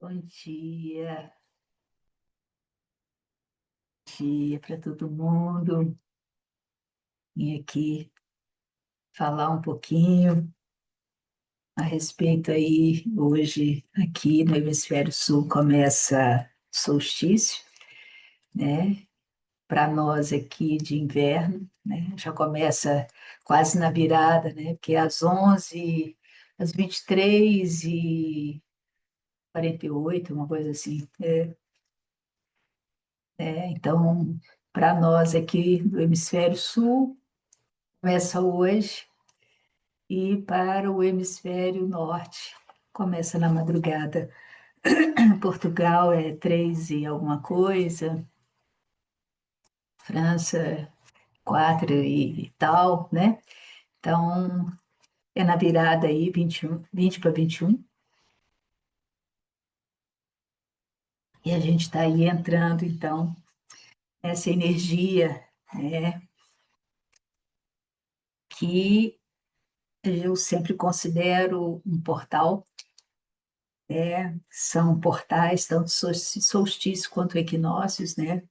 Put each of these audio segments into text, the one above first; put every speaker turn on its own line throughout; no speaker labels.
Bom dia para todo mundo. Vim aqui falar um pouquinho a respeito aí. Hoje, aqui no Hemisfério Sul, começa solstício, né? Para nós aqui de inverno, né? Já começa quase na virada, né? Porque às 11, às 23h48, uma coisa assim. Então, para nós aqui do Hemisfério Sul, começa hoje. E para o hemisfério norte, começa na madrugada. Em Portugal é 3 e alguma coisa, França 4 e tal, né? Então, é na virada aí, 21, 20 para 21, e a gente está aí entrando, então, essa energia, né, que eu sempre considero um portal, são portais, tanto solstício quanto equinócios, né?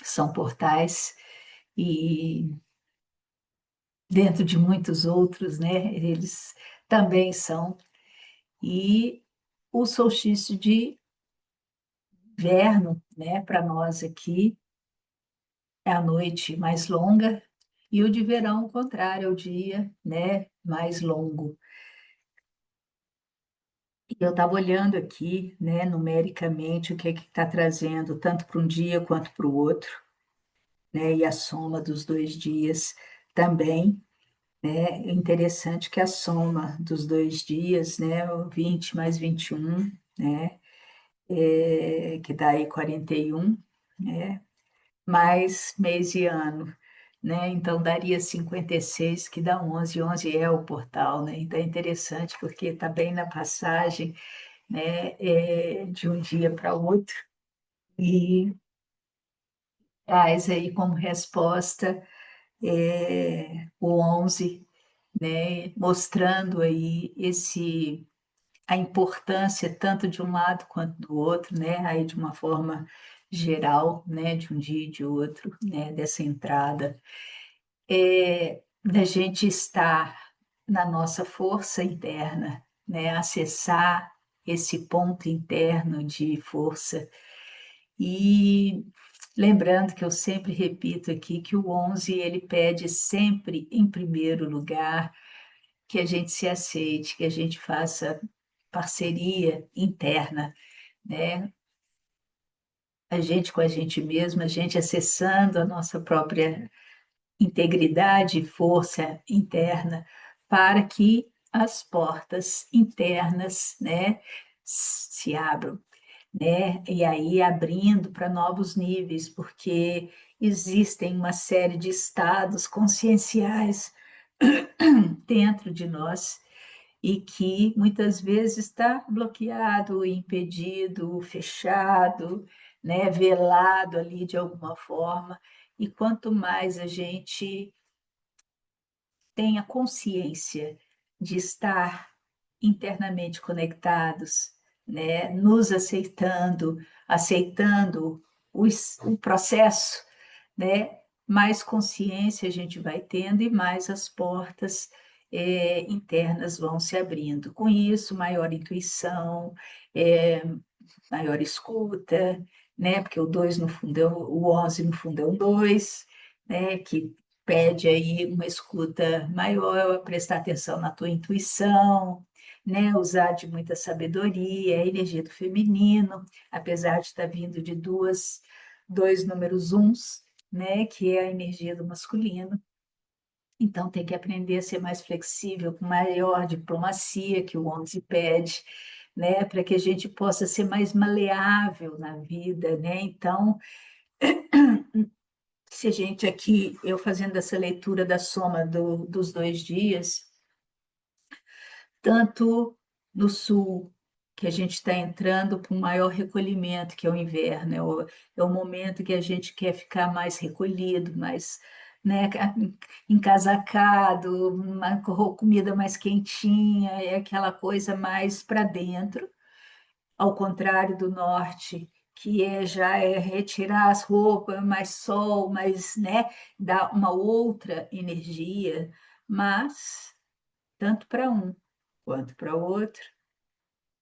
São portais e dentro de muitos outros, né? Eles também são. E o solstício de inverno, né, para nós aqui, é a noite mais longa, e o de verão, o contrário, é o dia, né, mais longo. E eu estava olhando aqui, né, numericamente, o que é que está trazendo, tanto para um dia quanto para o outro, né, e a soma dos 2 dias também. É interessante que a soma dos 2 dias, né, o 20 mais 21, né, que dá aí 41, né, mais mês e ano, né, então daria 56, que dá 11, 11 é o portal, né, então é interessante porque está bem na passagem, né, de um dia para outro, e traz aí como resposta o 11, né, mostrando aí a importância tanto de um lado quanto do outro, né, aí de uma forma geral, né, de um dia e de outro, né, dessa entrada, da gente estar na nossa força interna, né, acessar esse ponto interno de força. E lembrando que eu sempre repito aqui que o 11 ele pede sempre em primeiro lugar que a gente se aceite, que a gente faça parceria interna, né? A gente com a gente mesma, a gente acessando a nossa própria integridade e força interna para que as portas internas, né, se abram, né? E aí abrindo para novos níveis, porque existem uma série de estados conscienciais dentro de nós e que muitas vezes está bloqueado, impedido, fechado, né, velado ali de alguma forma. E quanto mais a gente tem a consciência de estar internamente conectados, né, nos aceitando, aceitando o processo, né, mais consciência a gente vai tendo e mais as portas internas vão se abrindo. Com isso, maior intuição, é, maior escuta, né? Porque o 2 no fundo o 11 no fundo é um 2, né? Que pede aí uma escuta maior, prestar atenção na tua intuição, né? Usar de muita sabedoria, a energia do feminino, apesar de estar vindo de dois números uns, né? Que é a energia do masculino. Então, tem que aprender a ser mais flexível, com maior diplomacia que o 11 pede, né, para que a gente possa ser mais maleável na vida, né? Então, se a gente aqui, eu fazendo essa leitura da soma dos 2 dias, tanto no sul, que a gente está entrando para um maior recolhimento, que é o inverno, é o momento que a gente quer ficar mais recolhido, mais, né, encasacado, comida mais quentinha, é aquela coisa mais para dentro. ao contrário do norte, que já é retirar as roupas, mais sol, mais, né, dá uma outra energia, mas tanto para um quanto para o outro,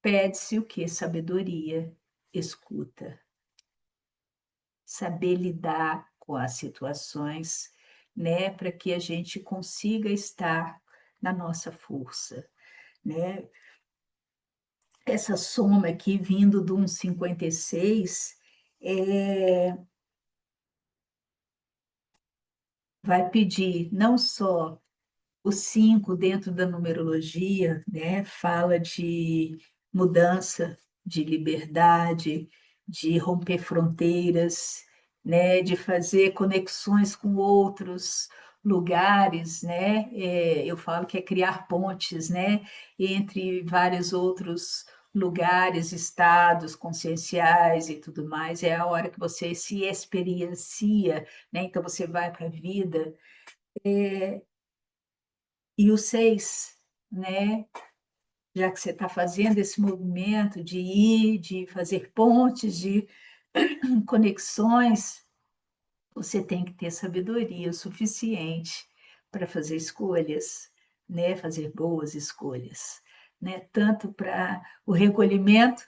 pede-se o quê? Sabedoria, escuta, saber lidar com as situações, né, para que a gente consiga estar na nossa força, né. Essa soma aqui vindo de um 56, eh, vai pedir não só o 5 dentro da numerologia, né, fala de mudança, de liberdade, de romper fronteiras, né, de fazer conexões com outros lugares, né, eu falo que é criar pontes, né, entre vários outros lugares, estados conscienciais e tudo mais, é a hora que você se experiencia, né, então você vai para a vida, eh e o 6, né, já que você está fazendo esse movimento de ir, de fazer pontes, de conexões, você tem que ter sabedoria o suficiente para fazer escolhas, né, fazer boas escolhas, né, tanto para o recolhimento,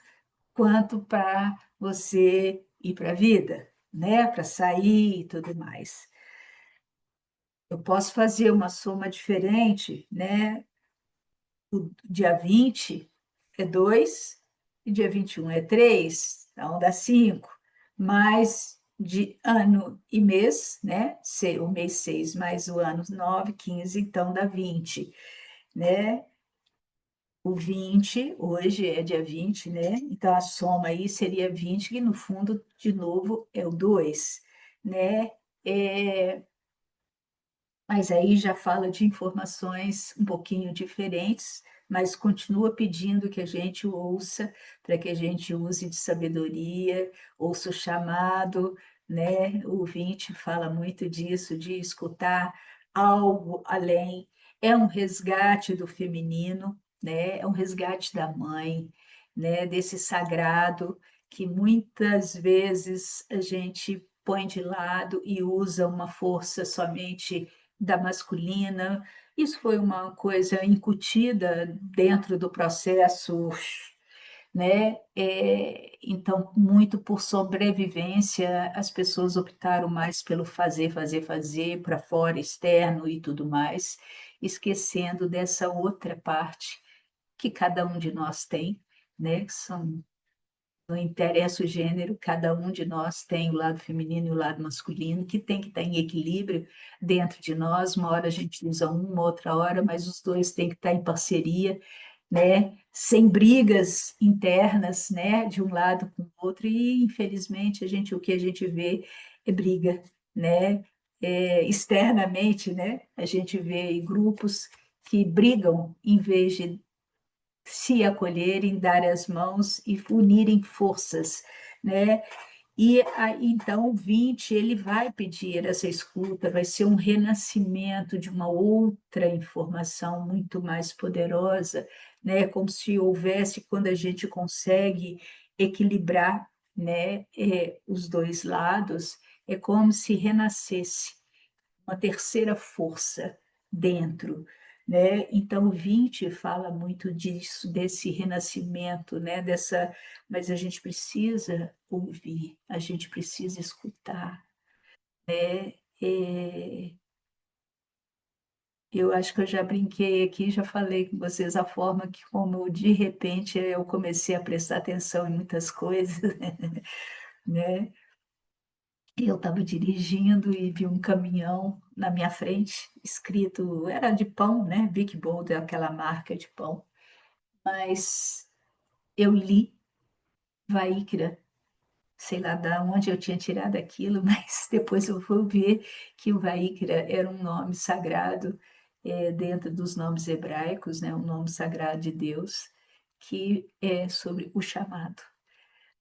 quanto para você ir para a vida, né, para sair e tudo mais. Eu posso fazer uma soma diferente, né, o dia 20 é 2 e dia 21 é 3, então dá 5, mais de ano e mês, né, o mês 6 mais o ano 9, 15, então dá 20, né. O 20 hoje é dia 20, né, então a soma aí seria 20, que no fundo, de novo, é o 2, né. Eh Mas aí já fala de informações um pouquinho diferentes, mas continua pedindo que a gente ouça, para que a gente use de sabedoria, ouça o chamado, né. O 20 fala muito disso, de escutar algo além. É um resgate do feminino, né, é um resgate da mãe, né, desse sagrado que muitas vezes a gente põe de lado e usa uma força somente da masculina. Isso foi uma coisa incutida dentro do processo, né, então, muito por sobrevivência, as pessoas optaram mais pelo fazer, fazer, fazer, para fora, externo e tudo mais, esquecendo dessa outra parte que cada um de nós tem, né, que são, não interessa o gênero, cada um de nós tem o lado feminino e o lado masculino, que tem que estar em equilíbrio dentro de nós. Uma hora a gente usa um, uma outra hora, mas os 2 têm que estar em parceria, né, sem brigas internas, né, de um lado com o outro. E infelizmente o que a gente vê é briga, né, externamente, né, a gente vê grupos que brigam em vez de se acolherem, dar as mãos e unirem forças, né. E aí, então o 20 ele vai pedir essa escuta, vai ser um renascimento de uma outra informação muito mais poderosa, né, como se houvesse, quando a gente consegue equilibrar, né, os 2 lados, é como se renascesse uma terceira força dentro, né. Então o 20 fala muito disso, desse renascimento, né, dessa, mas a gente precisa ouvir, a gente precisa escutar, né. Eu acho que eu já brinquei aqui, já falei com vocês a forma que como de repente eu comecei a prestar atenção em muitas coisas, né. Eu estava dirigindo e vi um caminhão na minha frente, escrito, era de pão, né, Big Bold é aquela marca de pão, mas eu li Vaikra, sei lá da onde eu tinha tirado aquilo, mas depois eu fui ver que o Vaikra era um nome sagrado, dentro dos nomes hebraicos, né, um nome sagrado de Deus, que é sobre o chamado.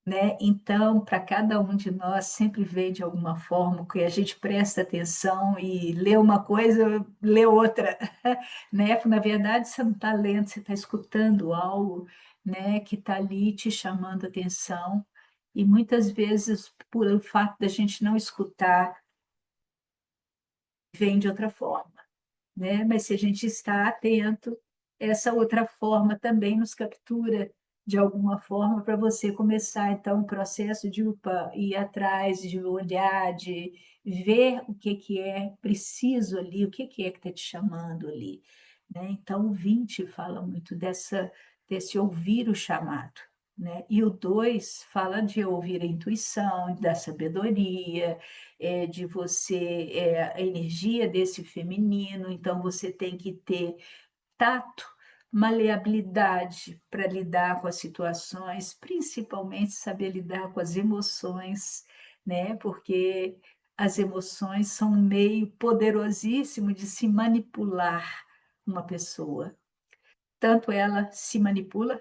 né? Então, para cada um de nós, sempre vem de alguma forma que a gente presta atenção e lê uma coisa, lê outra, né? Porque, na verdade, você não está lendo, você está escutando algo, né, que está ali te chamando atenção. E muitas vezes, por o fato da gente não escutar, vem de outra forma, né? Mas se a gente está atento, essa outra forma também nos captura de alguma forma para você começar então o processo de upa, ir atrás, de olhar, de ver o que que é preciso ali, o que é que está te chamando ali, né? Então o 20 fala muito desse ouvir o chamado. Né? E o 2 fala de ouvir a intuição, da sabedoria, de você, a energia desse feminino, então você tem que ter tato, maleabilidade para lidar com as situações, principalmente saber lidar com as emoções, né? Porque as emoções são um meio poderosíssimo de se manipular uma pessoa. Tanto ela se manipula,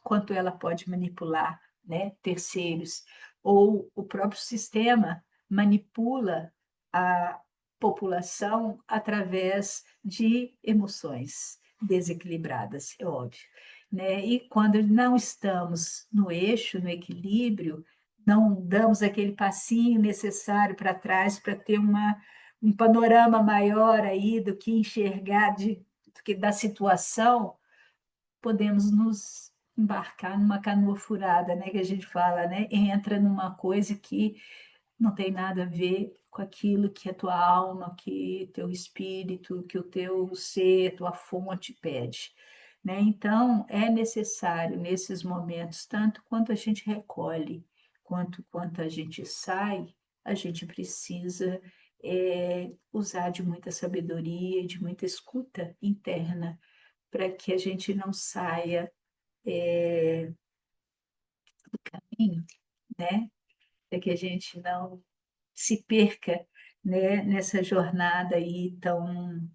quanto ela pode manipular, né, terceiros, ou o próprio sistema manipula a população através de emoções desequilibradas, é óbvio, né? E quando não estamos no eixo, no equilíbrio, não damos aquele passinho necessário para trás para ter um panorama maior aí do que enxergar do que da situação, podemos nos embarcar numa canoa furada, né, que a gente fala, né? Entra numa coisa que não tem nada a ver com aquilo que a tua alma, que teu espírito, que o teu ser, tua fonte pede, né? Então, é necessário nesses momentos, tanto quanto a gente recolhe, quanto a gente sai, a gente precisa usar de muita sabedoria, de muita escuta interna, para que a gente não saia do caminho, né? Para que a gente não se perca, né, nessa jornada aí tão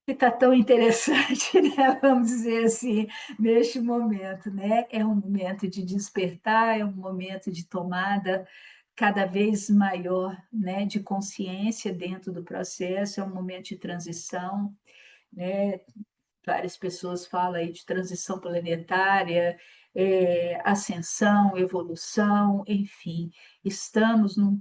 que está tão interessante, né? Vamos dizer assim, neste momento, né? É um momento de despertar, é um momento de tomada cada vez maior, né, de consciência dentro do processo, é um momento de transição, né? Várias pessoas falam aí de transição planetária, ascensão, evolução, enfim, estamos num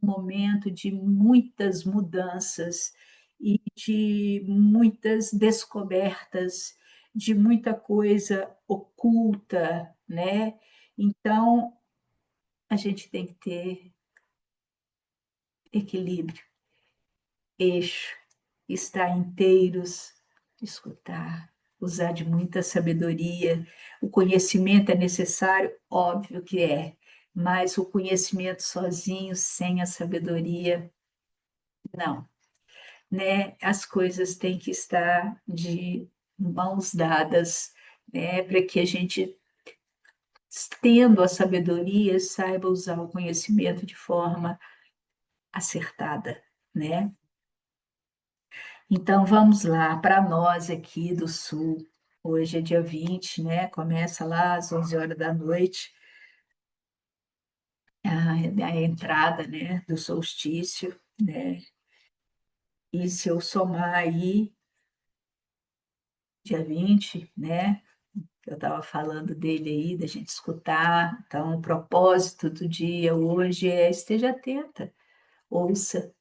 momento de muitas mudanças e de muitas descobertas, de muita coisa oculta, né? Então, a gente tem que ter equilíbrio, eixo, estar inteiros, escutar, usar de muita sabedoria. O conhecimento é necessário, óbvio que é, mas o conhecimento sozinho, sem a sabedoria, não, né? As coisas têm que estar de mãos dadas, né? Para que a gente, tendo a sabedoria, saiba usar o conhecimento de forma acertada, né? Então vamos lá, para nós aqui do Sul, hoje é dia 20, né? Começa lá às 11 horas da noite, a entrada, né, do solstício, né? E se eu somar aí, dia 20, né? Eu estava falando dele aí, da gente escutar. Então, o propósito do dia hoje é esteja atenta, ouça,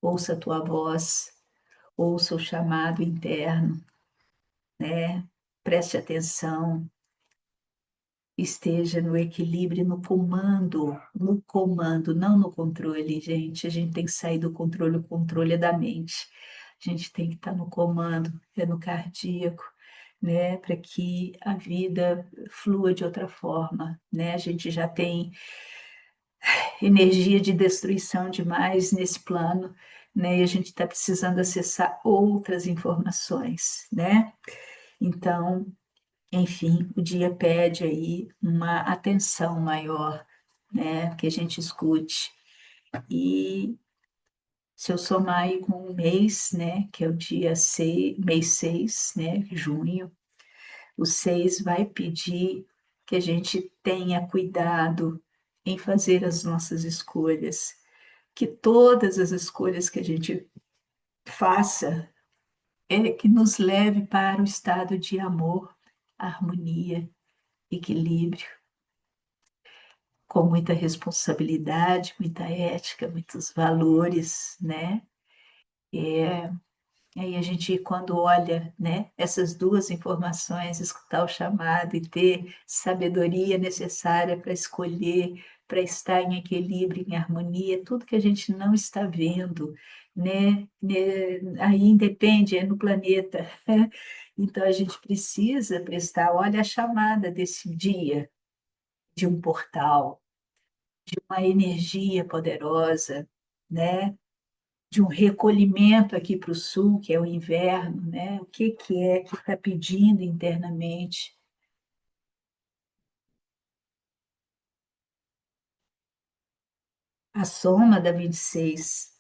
ouça a tua voz, ouça o chamado interno, né? Preste atenção, esteja no equilíbrio, no comando, não no controle, gente. A gente tem que sair do controle, o controle é da mente. A gente tem que estar no comando, é no cardíaco, né, para que a vida flua de outra forma, né? A gente já tem energia de destruição demais nesse plano, né? E a gente está precisando acessar outras informações, né? Então, enfim, o dia pede aí uma atenção maior, né, que a gente escute. E se eu somar aí com um mês, né, que é o dia 6, mês 6, né, junho, o 6 vai pedir. que a gente tenha cuidado em fazer as nossas escolhas, que todas as escolhas que a gente faça que nos leve para o estado de amor, harmonia, equilíbrio, com muita responsabilidade, muita ética, muitos valores, né? É, aí a gente, quando olha, né, essas duas informações, escutar o chamado e ter sabedoria necessária para escolher, para estar em equilíbrio, em harmonia, tudo que a gente não está vendo, né, aí independe, é no planeta. Então a gente precisa prestar, olha a chamada desse dia, de um portal, de uma energia poderosa, né? De um recolhimento aqui para o sul, que é o inverno, né? O que que é que está pedindo internamente? A soma dá 26,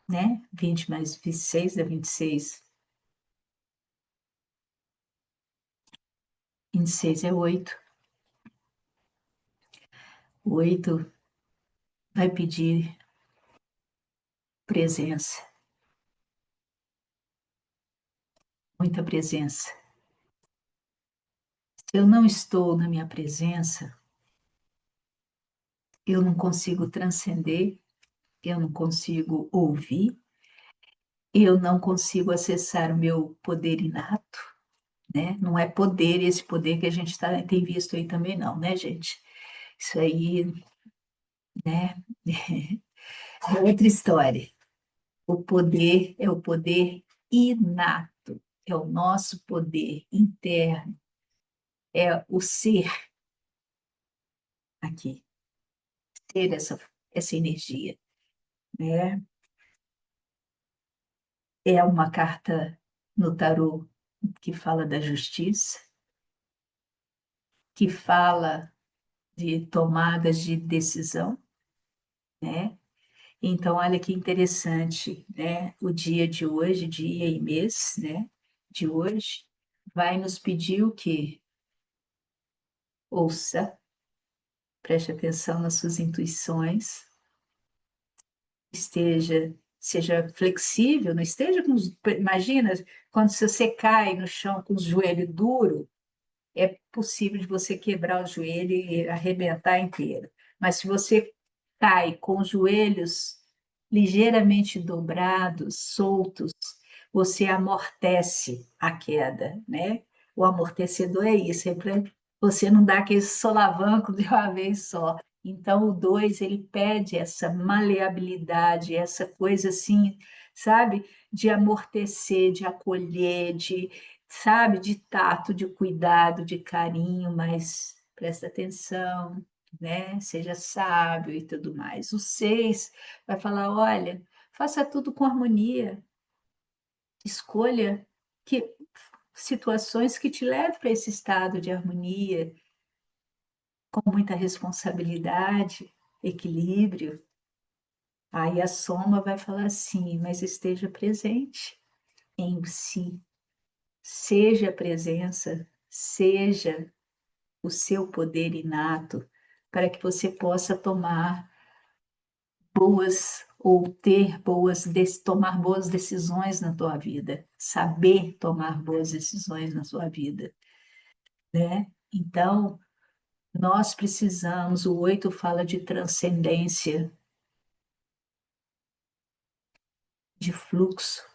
né? 20 mais 26 dá 26. 26 é 8. 8 vai pedir presença, muita presença. Se eu não estou na minha presença, eu não consigo transcender, eu não consigo ouvir, eu não consigo acessar o meu poder inato, né? Não é poder esse poder que a gente tem visto aí também não, né, gente? Isso aí, né, é outra história. O poder é o poder inato, é o nosso poder interno, é o ser aqui, ter essa energia, né? É uma carta no tarô que fala da justiça, que fala de tomadas de decisão, né? Então, olha que interessante, né? O dia de hoje, dia e mês, né? De hoje, vai nos pedir o quê? Ouça, preste atenção nas suas intuições, seja flexível, não esteja com imagina quando você cai no chão com os joelhos duros, é possível de você quebrar o joelho e arrebentar inteiro. Mas se você cai com os joelhos ligeiramente dobrados, soltos, você amortece a queda, né? O amortecedor é isso, é para você não dar aquele solavanco de uma vez só. Então, o 2 ele pede essa maleabilidade, essa coisa assim, sabe? De amortecer, de acolher, sabe, de tato, de cuidado, de carinho, mas presta atenção, né? Seja sábio e tudo mais. O 6 vai falar: olha, faça tudo com harmonia, escolha que situações que te levem para esse estado de harmonia, com muita responsabilidade, equilíbrio. Aí a soma vai falar assim, mas esteja presente em si, seja a presença, seja o seu poder inato, para que você possa tomar boas ou tomar boas decisões na tua vida, saber tomar boas decisões na sua vida, né? Então, nós precisamos, o 8 fala de transcendência, de fluxo,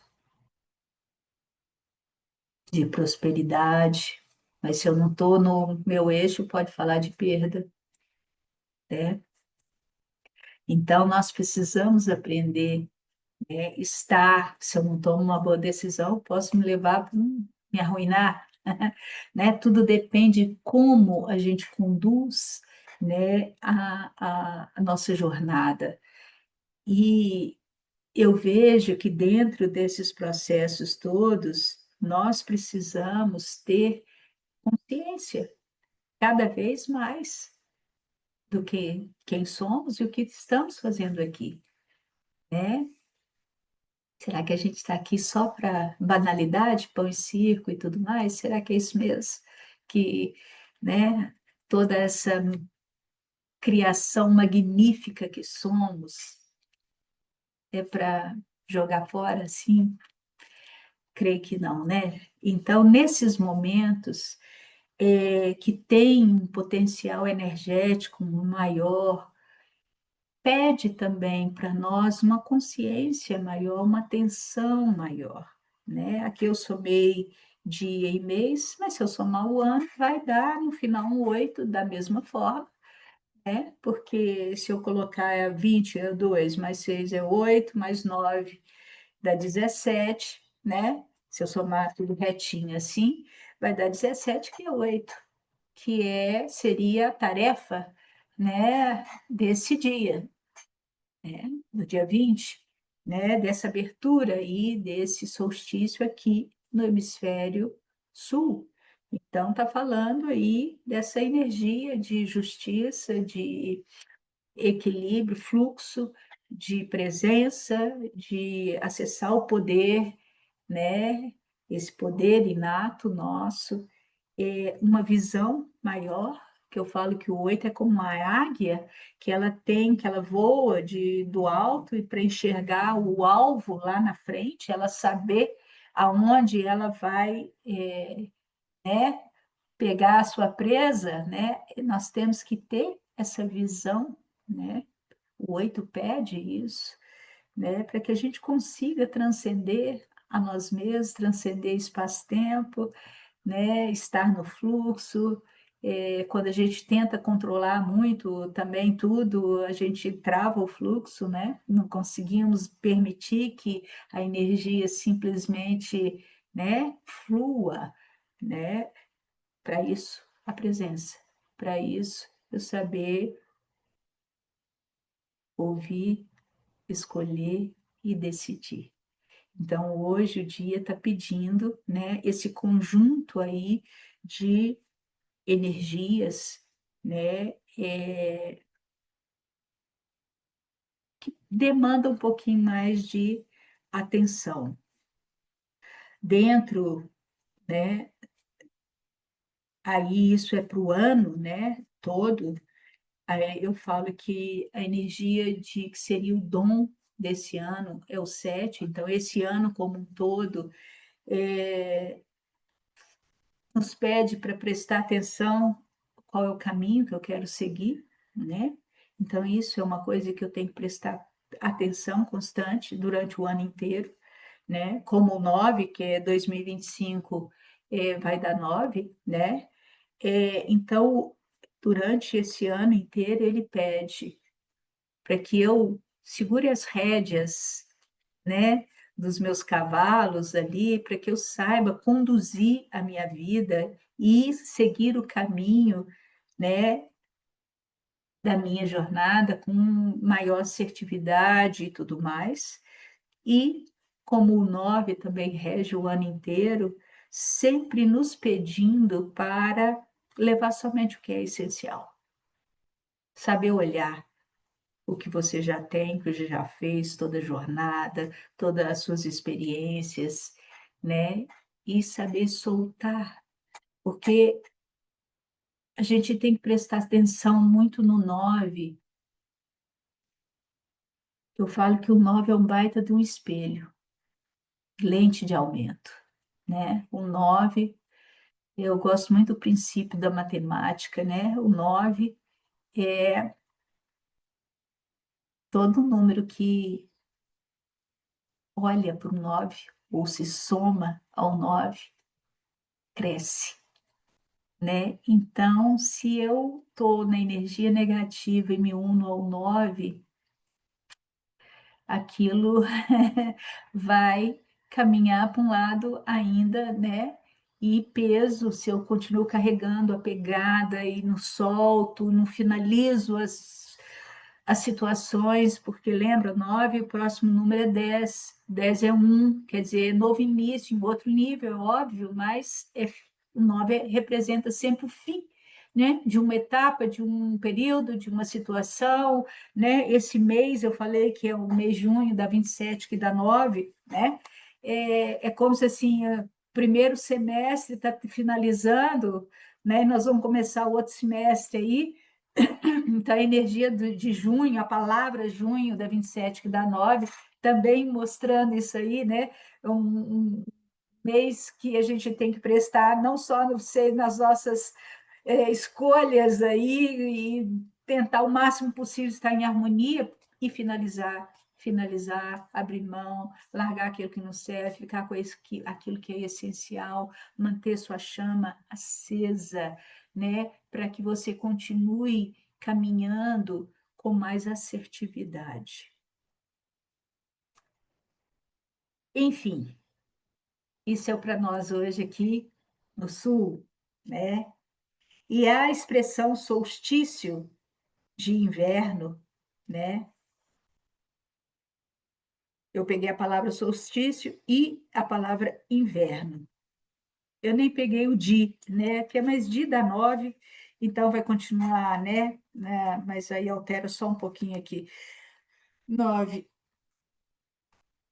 de prosperidade, mas se eu não estou no meu eixo, pode falar de perda, né? Então, nós precisamos aprender estar, se eu não tomo uma boa decisão, posso me levar para me arruinar, né? Tudo depende de como a gente conduz, né, a nossa jornada. E eu vejo que dentro desses processos todos, nós precisamos ter consciência cada vez mais do que quem somos e o que estamos fazendo aqui, né? Será que a gente está aqui só para banalidade, pão e circo e tudo mais? Será que é isso mesmo? Que, né? toda essa criação magnífica que somos é para jogar fora, assim? Creio que não, né? Então, nesses momentos que tem um potencial energético maior, pede também para nós uma consciência maior, uma atenção maior, né? Aqui eu somei dia e mês, mas se eu somar o ano, vai dar no final um 8 da mesma forma, né? Porque se eu colocar 20 é 2, mais 6 é 8, mais 9 dá 17, né? Se eu somar tudo retinho assim, vai dar 17, que é 8, que seria a tarefa, né, desse dia, né, do dia 20, né, dessa abertura aí, desse solstício aqui no hemisfério sul. Então, está falando aí dessa energia de justiça, de equilíbrio, fluxo, de presença, de acessar o poder, né? Esse poder inato nosso, uma visão maior, que eu falo que o 8 é como uma águia, que ela voa do alto e para enxergar o alvo lá na frente, ela saber aonde ela vai, né, pegar a sua presa, né? Nós temos que ter essa visão, né? O 8 pede isso, né? Para que a gente consiga transcender a nós mesmos, transcender espaço-tempo, né? Estar no fluxo. Quando a gente tenta controlar muito também tudo, a gente trava o fluxo, né? Não conseguimos permitir que a energia simplesmente, né, flua, né? Para isso, a presença. Para isso, eu saber ouvir, escolher e decidir. Então, hoje o dia está pedindo, né, esse conjunto aí de energias, né, demanda um pouquinho mais de atenção. Dentro, né, aí isso é para o ano, né, todo. Aí eu falo que a energia de que seria o dom desse ano é o 7, então esse ano como um todo nos pede para prestar atenção qual é o caminho que eu quero seguir, né? Então isso é uma coisa que eu tenho que prestar atenção constante durante o ano inteiro, né? Como o 9, que é 2025, vai dar 9, né? Então, durante esse ano inteiro, ele pede para que eu segure as rédeas, né, dos meus cavalos ali, para que eu saiba conduzir a minha vida e seguir o caminho, né, da minha jornada com maior assertividade e tudo mais. E como o 9 também rege o ano inteiro, sempre nos pedindo para levar somente o que é essencial. Saber olhar o que você já tem, que você já fez, toda a jornada, todas as suas experiências, né? E saber soltar, porque a gente tem que prestar atenção muito no 9. Eu falo que o 9 é um baita de um espelho, lente de aumento, né? O 9, eu gosto muito do princípio da matemática, né? O 9 é todo número que olha para o 9 ou se soma ao 9 cresce, né? Então, se eu estou na energia negativa e me uno ao 9, aquilo vai caminhar para um lado ainda, né? E peso, se eu continuo carregando a pegada e não solto, não finalizo as situações, porque lembra, 9, o próximo número é 10, 10 é 1, quer dizer, novo início, em outro nível, é óbvio, mas o 9 representa sempre o fim, né, de uma etapa, de um período, de uma situação, né, esse mês, eu falei que é o mês de junho, dá 27, que dá 9, né, como se assim, o primeiro semestre está finalizando, né? E nós vamos começar o outro semestre aí. Então, a energia de junho, a palavra junho da 27 que dá 9 também mostrando isso aí, né? Um mês que a gente tem que prestar não só no, nas nossas escolhas aí e tentar o máximo possível estar em harmonia e finalizar, abrir mão, largar aquilo que não serve, ficar com aquilo que é essencial, manter sua chama acesa, né, para que você continue caminhando com mais assertividade. Enfim, isso é para nós hoje aqui no Sul, né? E a expressão solstício de inverno, né? Eu peguei a palavra solstício e a palavra inverno. Eu nem peguei o di, né? Que é mais di dá 9, então vai continuar, né? Mas aí altera só um pouquinho aqui. 9,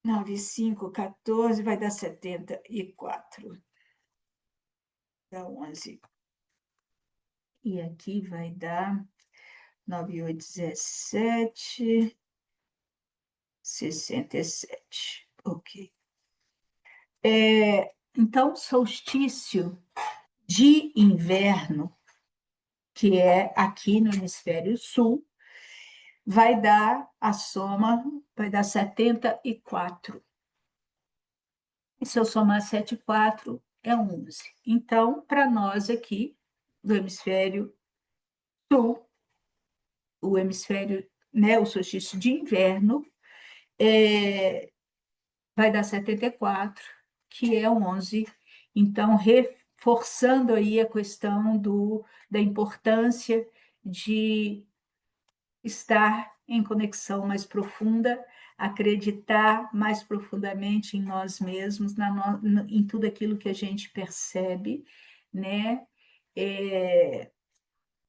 9, 5, 14, vai dar 74. Dá 11. E aqui vai dar 9, 8, 17, 67. Ok. Então, solstício de inverno, que é aqui no hemisfério sul, vai dar a soma, vai dar 74. E se eu somar 7 e 4, é 11. Então, para nós aqui, do hemisfério sul, o hemisfério, né, o solstício de inverno, vai dar 74, que é 11. Então, reforçando aí a questão da importância de estar em conexão mais profunda, acreditar mais profundamente em nós mesmos, em tudo aquilo que a gente percebe, né?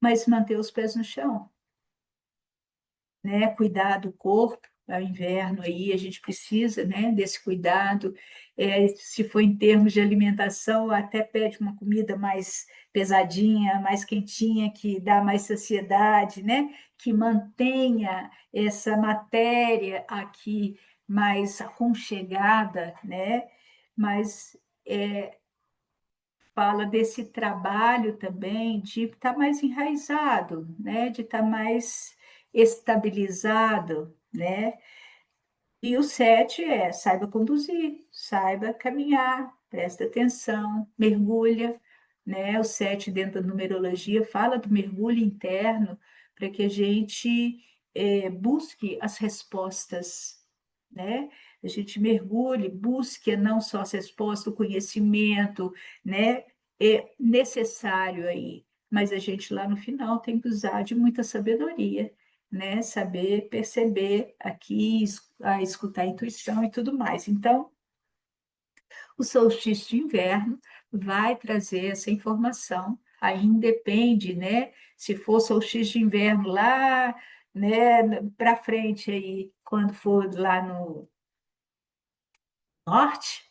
Mas manter os pés no chão, né? Cuidar do corpo, ao inverno aí, a gente precisa, né, desse cuidado. Se for em termos de alimentação, até pede uma comida mais pesadinha, mais quentinha, que dá mais saciedade, né? Que mantenha essa matéria aqui mais aconchegada, né? Mas fala desse trabalho também de estar mais enraizado, né? De estar mais estabilizado, né? E o 7 é saiba conduzir, saiba caminhar, presta atenção, mergulha, né? O 7 dentro da numerologia fala do mergulho interno para que a gente busque as respostas, né? A gente mergulhe, busque não só as respostas, o conhecimento, né? É necessário aí, mas a gente lá no final tem que usar de muita sabedoria, né? Saber perceber aqui, escutar a intuição e tudo mais. Então, o solstício de inverno vai trazer essa informação. Aí independe, né? Se for solstício de inverno lá, né, para frente aí, quando for lá no norte,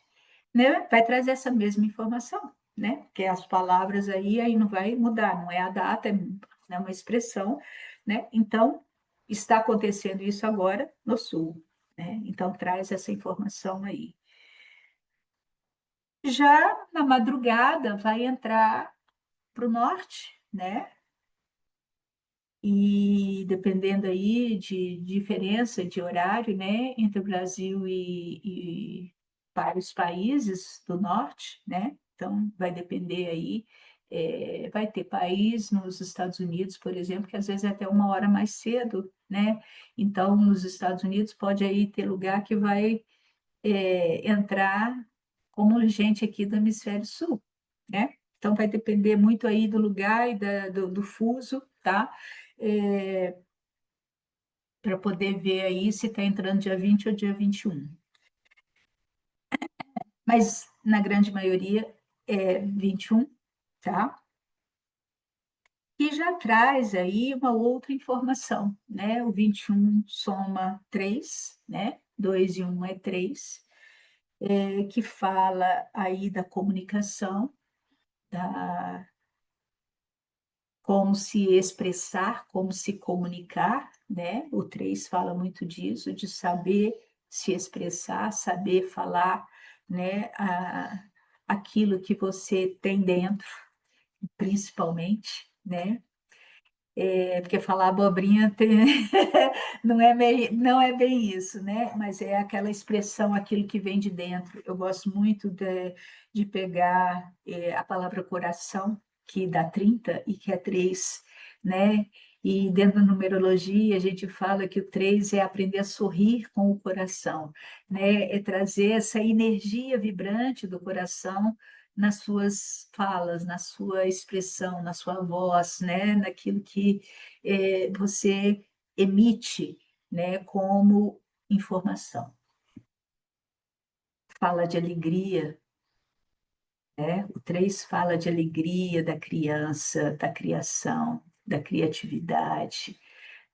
né, vai trazer essa mesma informação, né? Porque as palavras aí não vai mudar, não é a data, é uma expressão, né? Então, está acontecendo isso agora no sul, né? Então, traz essa informação aí. Já na madrugada vai entrar para o norte, né? E dependendo aí de diferença de horário, né, entre o Brasil e vários países do norte, né? Então, vai depender aí. Vai ter país nos Estados Unidos, por exemplo, que às vezes é até 1 hora mais cedo, né? Então, nos Estados Unidos pode aí ter lugar que vai entrar como gente aqui do hemisfério sul, né? Então, vai depender muito aí do lugar e do fuso, tá? Para poder ver aí se está entrando dia 20 ou dia 21. Mas, na grande maioria, é 21, tá? E já traz aí uma outra informação, né? O 21 soma 3, né? 2 e 1 é 3, que fala aí da comunicação, da como se expressar, como se comunicar, né? O 3 fala muito disso, de saber se expressar, saber falar, né? Aquilo que você tem dentro, principalmente, né? Porque falar abobrinha não é bem isso, né? Mas é aquela expressão, aquilo que vem de dentro. Eu gosto muito de pegar a palavra coração, que dá 30 e que é 3, né? E dentro da numerologia, a gente fala que o 3 é aprender a sorrir com o coração, né? É trazer essa energia vibrante do coração nas suas falas, na sua expressão, na sua voz, né? Naquilo que você emite, né? Como informação. Fala de alegria, né? O 3 fala de alegria da criança, da criação, da criatividade,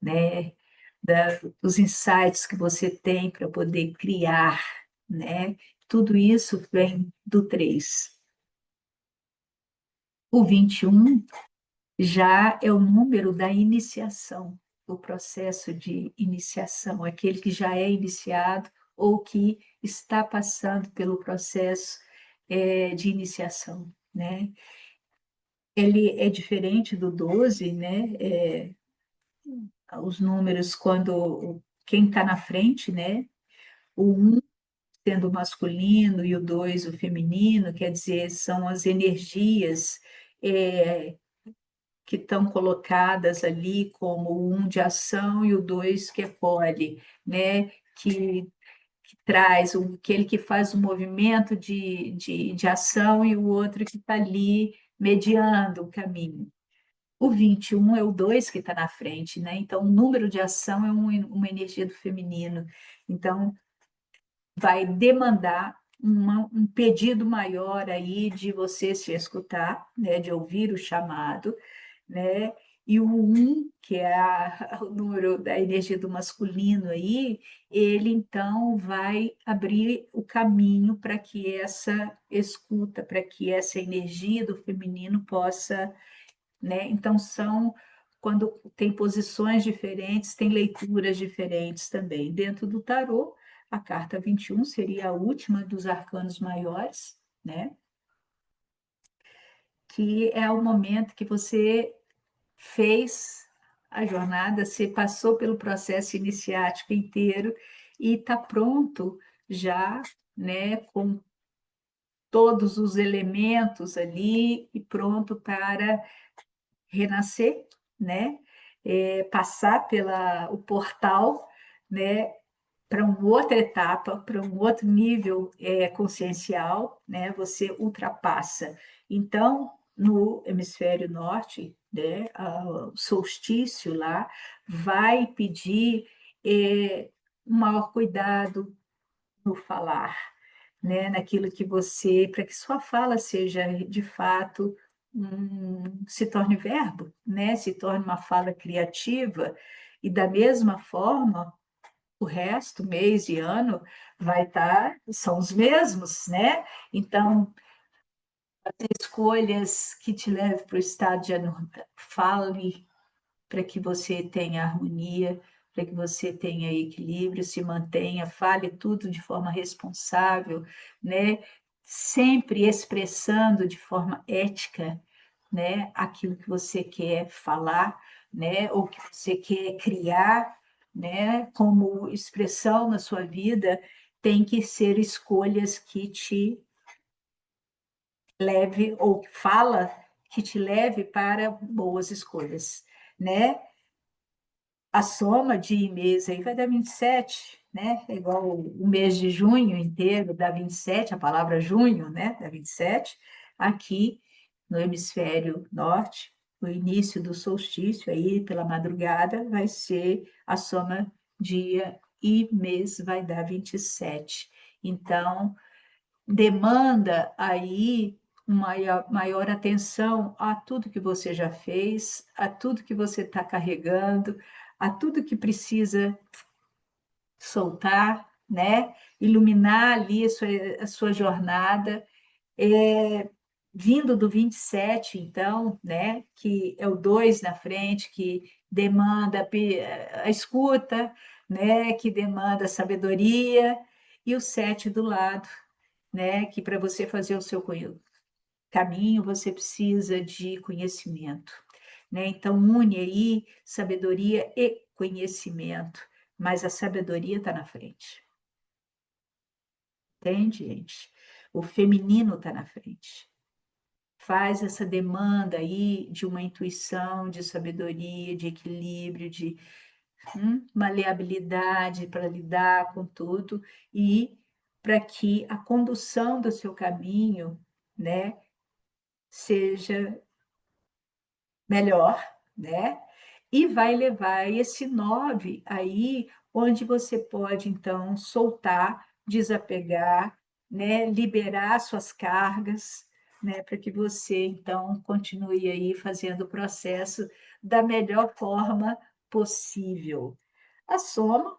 né? Dos insights que você tem para poder criar, né? Tudo isso vem do 3. O 21 já é o número da iniciação, o processo de iniciação, aquele que já é iniciado ou que está passando pelo processo de iniciação, né? Ele é diferente do 12, né? Os números, quando quem está na frente, né? O 1 sendo o masculino e o 2 o feminino, quer dizer, são as energias é, que estão colocadas ali como o 1 de ação e o 2 que acolhe, né? Que traz, aquele que faz o movimento de ação e o outro que está ali mediando o caminho. O 21 é o 2 que está na frente, né? Então, o número de ação é uma energia do feminino. Então, vai demandar um pedido maior aí de você se escutar, né? De ouvir o chamado, né? E o 1, que é o número da energia do masculino aí, ele então vai abrir o caminho para que essa escuta, para que essa energia do feminino possa, né? Então quando tem posições diferentes, tem leituras diferentes também. Dentro do tarô, a carta 21 seria a última dos arcanos maiores, né? Que é o momento que você fez a jornada, você passou pelo processo iniciático inteiro e está pronto já, né, com todos os elementos ali e pronto para renascer, né, passar pela o portal, né, para uma outra etapa, para um outro nível consciencial, né? Você ultrapassa. Então, no hemisfério norte, né, o solstício lá vai pedir um maior cuidado no falar, né? Naquilo que você, para que sua fala seja de fato se torne verbo, né? Se torne uma fala criativa e da mesma forma o resto, mês e ano, vai estar, são os mesmos, né? Então, escolhas que te levem para o estado de fale para que você tenha harmonia, para que você tenha equilíbrio, se mantenha, fale tudo de forma responsável, né? Sempre expressando de forma ética, né? Aquilo que você quer falar, né? Ou que você quer criar, né? Como expressão na sua vida, tem que ser escolhas que te leve ou fala que te leve para boas escolhas, né? A soma de mês aí vai dar 27, né? É igual o mês de junho inteiro dá 27, a palavra junho, né? Dá 27. Aqui no hemisfério norte, o início do solstício aí pela madrugada vai ser a soma dia e mês vai dar 27. Então, demanda aí uma maior atenção a tudo que você já fez, a tudo que você está carregando, a tudo que precisa soltar, né? Iluminar ali a sua jornada, vindo do 27, então, né, que é o 2 na frente, que demanda a escuta, né, que demanda sabedoria, e o 7 do lado, né, que para você fazer o seu caminho, você precisa de conhecimento, né? Então, une aí sabedoria e conhecimento, mas a sabedoria está na frente, entende, gente? O feminino está na frente. Faz essa demanda aí de uma intuição, de sabedoria, de equilíbrio, de maleabilidade para lidar com tudo e para que a condução do seu caminho, né, seja melhor, né? E vai levar esse 9 aí, onde você pode, então, soltar, desapegar, né? Liberar suas cargas, né? Para que você, então, continue aí fazendo o processo da melhor forma possível. A soma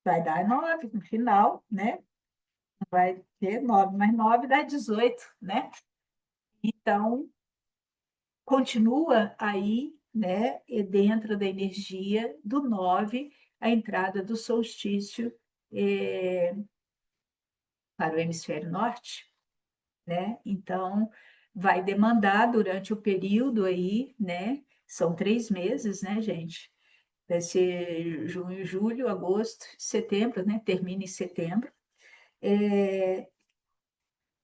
vai dar 9 no final, né? Vai ter 9 mais 9 dá 18, né? Então, continua aí, né, e dentro da energia do 9 a entrada do solstício para o hemisfério norte, né? Então, vai demandar durante o período aí, né? São 3 meses, né, gente? Vai ser junho, julho, agosto, setembro, né? Termina em setembro.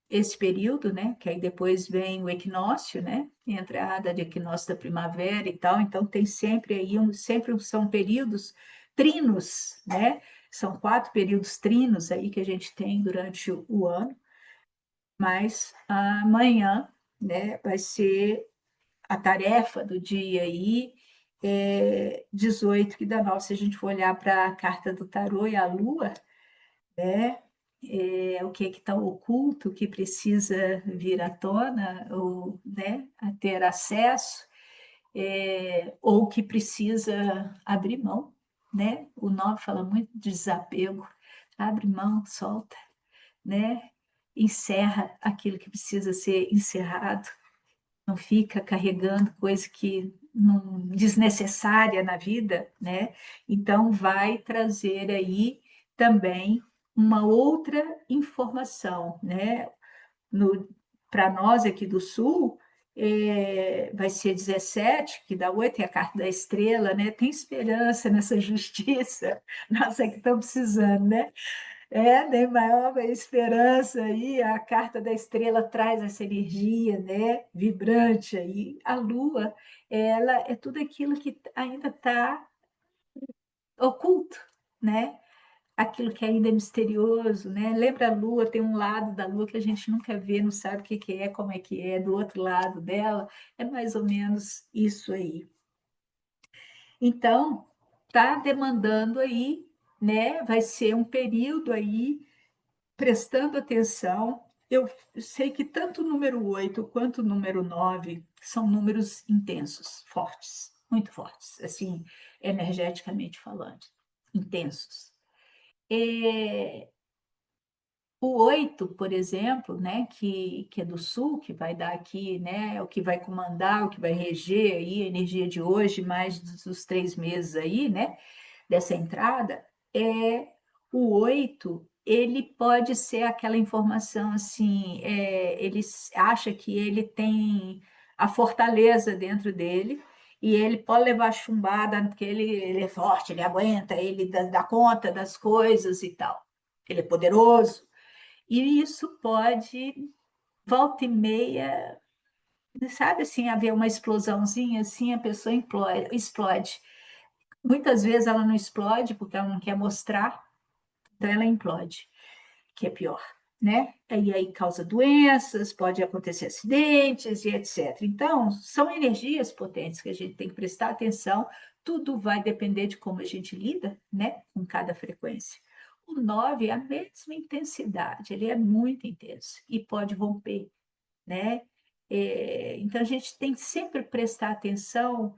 Esse período, né? Que aí depois vem o equinócio, né? Entrada de equinócio da primavera e tal. Então tem sempre aí sempre são períodos trinos, né? São 4 períodos trinos aí que a gente tem durante o ano, mas amanhã, né? Vai ser a tarefa do dia aí. 18 que dá 9, se a gente for olhar para a carta do tarô e a lua, né? O que está oculto, que precisa vir à tona, ou, né, a ter acesso, ou que precisa abrir mão, né? O 9 fala muito de desapego, abre mão, solta, né? Encerra aquilo que precisa ser encerrado, não fica carregando coisa que não desnecessária na vida, né? Então vai trazer aí também uma outra informação, né? Para nós aqui do Sul, vai ser 17, que dá 8, é a carta da estrela, né? Tem esperança nessa justiça, nós é que estamos precisando, né? Nem maior esperança aí, a carta da estrela traz essa energia, né, vibrante aí. A lua, ela é tudo aquilo que ainda está oculto, né? Aquilo que ainda é misterioso, né? Lembra a lua, tem um lado da lua que a gente nunca vê, não sabe o que que é, como é que é, do outro lado dela, é mais ou menos isso aí. Então, tá demandando aí, né? Vai ser um período aí prestando atenção. Eu sei que tanto o número 8 quanto o número 9 são números intensos, fortes, muito fortes, assim, energeticamente falando, intensos. É, o 8, por exemplo, né, que é do sul, que vai dar aqui, né, o que vai comandar, o que vai reger aí a energia de hoje, mais dos 3 meses aí, né, dessa entrada, o 8 ele pode ser aquela informação assim, ele acha que ele tem a fortaleza dentro dele, e ele pode levar chumbada, porque ele é forte, ele aguenta, ele dá conta das coisas e tal. Ele é poderoso. E isso pode, volta e meia, sabe assim, haver uma explosãozinha assim, a pessoa explode. Muitas vezes ela não explode porque ela não quer mostrar, então ela implode, que é pior, né? E aí causa doenças, pode acontecer acidentes e etc. Então, são energias potentes que a gente tem que prestar atenção, tudo vai depender de como a gente lida, né, com cada frequência. O 9 é a mesma intensidade, ele é muito intenso e pode romper, né? Então, a gente tem que sempre prestar atenção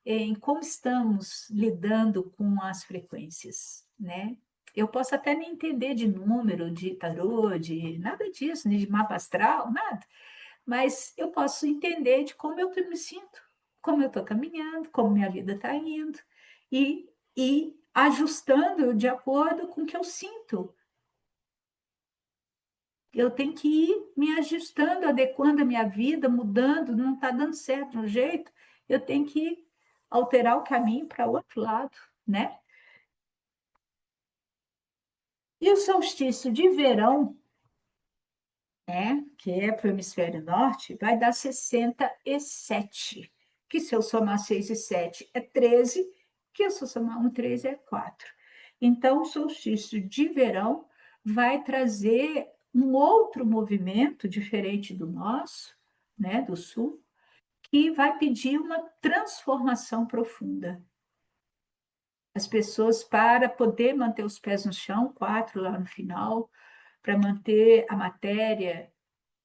em como estamos lidando com as frequências, né? Eu posso até nem entender de número, de tarô, de nada disso, nem de mapa astral, nada, mas eu posso entender de como eu me sinto, como eu estou caminhando, como minha vida está indo, e ajustando de acordo com o que eu sinto. Eu tenho que ir me ajustando, adequando a minha vida, mudando, não está dando certo no jeito, eu tenho que alterar o caminho para outro lado, né? E o solstício de verão, né, que é para o hemisfério norte, vai dar 67, que se eu somar 6 e 7 é 13, que se eu somar 1, 13 é 4. Então, o solstício de verão vai trazer um outro movimento diferente do nosso, né, do sul, que vai pedir uma transformação profunda. As pessoas, para poder manter os pés no chão, 4 lá no final, para manter a matéria,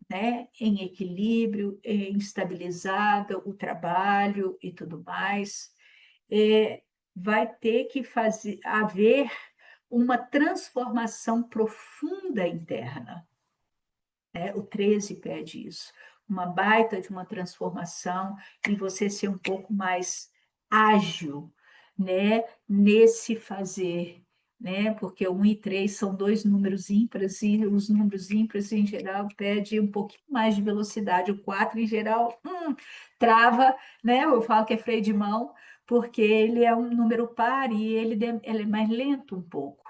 né, em equilíbrio, estabilizada, o trabalho e tudo mais, vai ter que haver uma transformação profunda interna, né? O 13 pede isso, uma baita de uma transformação e você ser um pouco mais ágil, né, nesse fazer, né? Porque o 1 e 3 são dois números ímpares e os números ímpares em geral pedem um pouquinho mais de velocidade. O 4 em geral trava, né? Eu falo que é freio de mão, porque ele é um número par e ele é mais lento um pouco,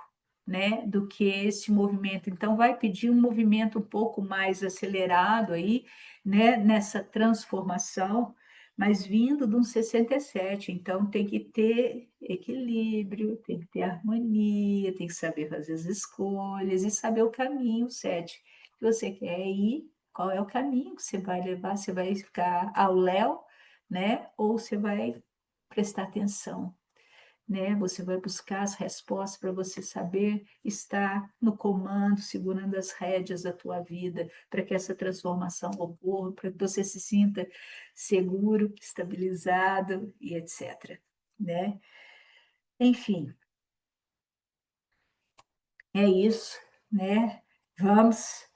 né, do que esse movimento. Então, vai pedir um movimento um pouco mais acelerado aí, né, nessa transformação, mas vindo de um 67. Então, tem que ter equilíbrio, tem que ter harmonia, tem que saber fazer as escolhas e saber o caminho, 7, que você quer ir, qual é o caminho que você vai levar, você vai ficar ao léu, né, ou você vai prestar atenção, né? Você vai buscar as respostas para você saber estar no comando, segurando as rédeas da tua vida, para que essa transformação ocorra, para que você se sinta seguro, estabilizado e etc, né? Enfim, é isso, né? Vamos,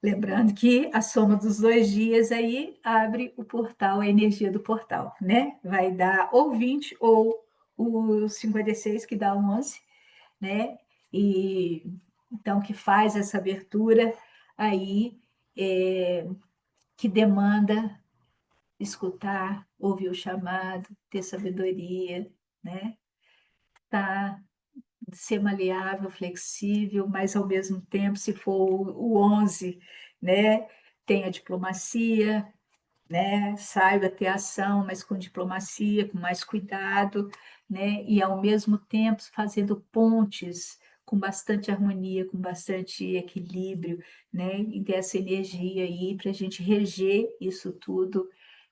lembrando que a soma dos 2 dias aí abre o portal, a energia do portal, né? Vai dar ou 20 ou o 56, que dá 11, né? E então que faz essa abertura aí, que demanda escutar, ouvir o chamado, ter sabedoria, né? Tá, ser maleável, flexível, mas ao mesmo tempo, se for o 11, né? Tem a diplomacia, né? Saiba ter ação, mas com diplomacia, com mais cuidado, né? E ao mesmo tempo fazendo pontes com bastante harmonia, com bastante equilíbrio, né? E ter essa energia aí para a gente reger isso tudo,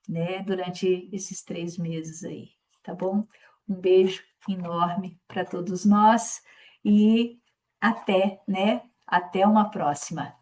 né? Durante esses 3 meses aí, tá bom? Um beijo enorme para todos nós e até, né? Até uma próxima.